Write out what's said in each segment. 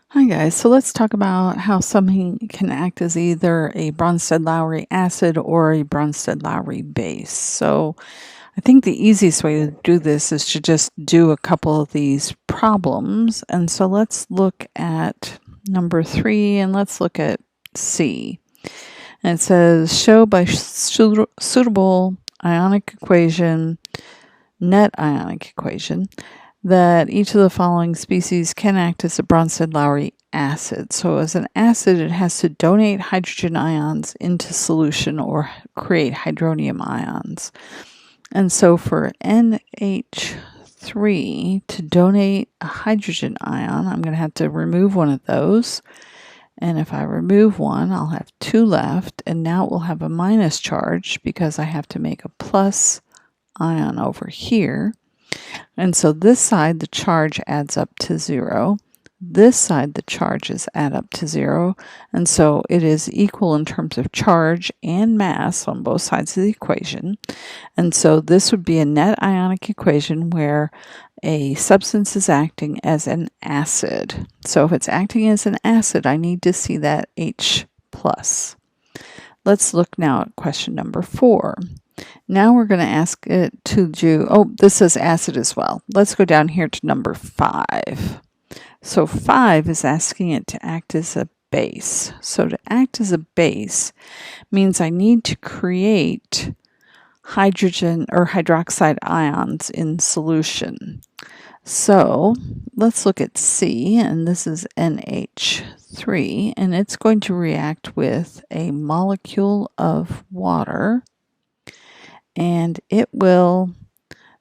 Hi guys, so let's talk about how something can act as either a Bronsted Lowry acid or a Bronsted Lowry base. So I think the easiest way to do this is to just do a couple of these problems. And so let's look at number 3 and let's look at C. And it says show by suitable ionic equation, net ionic equation, that each of the following species can act as a Bronsted Lowry acid. So as an acid, it has to donate hydrogen ions into solution or create hydronium ions. And so for NH3 to donate a hydrogen ion, I'm going to have to remove one of those. And if I remove one, I'll have 2 left. And now it will have a minus charge because I have to make a plus ion over here. And so this side, the charge adds up to 0. This side, the charges add up to 0. And so it is equal in terms of charge and mass on both sides of the equation. And so this would be a net ionic equation where a substance is acting as an acid. So if it's acting as an acid, I need to see that H+. Let's look now at question number 4. Now we're going to ask it to do, this is acid as well. Let's go down here to number 5. So 5 is asking it to act as a base. So to act as a base means I need to create hydrogen or hydroxide ions in solution. So let's look at C, and this is NH3, and it's going to react with a molecule of water. And it will,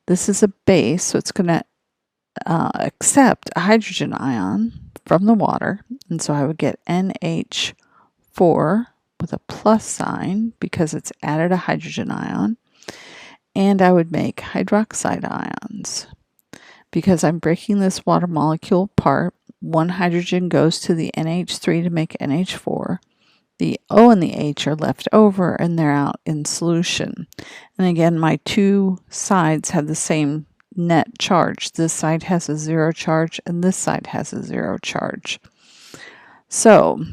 this is a base, so it's going to accept a hydrogen ion from the water. And so I would get NH4 with a plus sign because it's added a hydrogen ion. And I would make hydroxide ions because I'm breaking this water molecule apart. One hydrogen goes to the NH3 to make NH4. The O and the H are left over and they're out in solution. And again, my 2 sides have the same net charge. This side has a 0 charge and this side has a 0 charge. So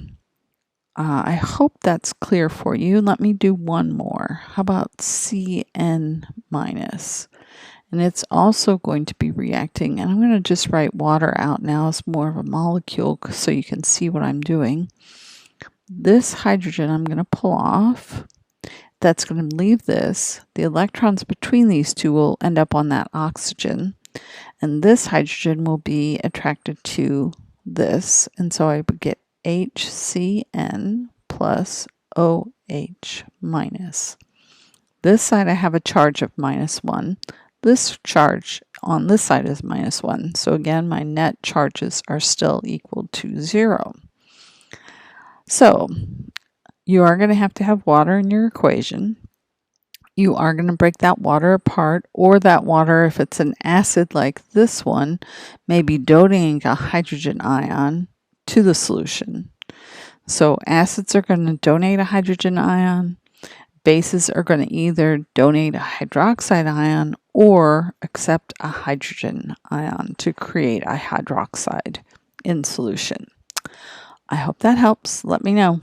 I hope that's clear for you. Let me do one more. How about Cn minus? And it's also going to be reacting, and I'm going to just write water out now as more of a molecule so you can see what I'm doing. This hydrogen I'm going to pull off. That's going to leave this. The electrons between these two will end up on that oxygen. And this hydrogen will be attracted to this. And so I would get HCN plus OH minus. This side I have a charge of -1. This charge on this side is -1. So again, my net charges are still equal to 0. So you are going to have water in your equation. You are going to break that water apart, or that water, if it's an acid like this one, may be donating a hydrogen ion to the solution. So acids are going to donate a hydrogen ion. Bases are going to either donate a hydroxide ion or accept a hydrogen ion to create a hydroxide in solution. I hope that helps. Let me know.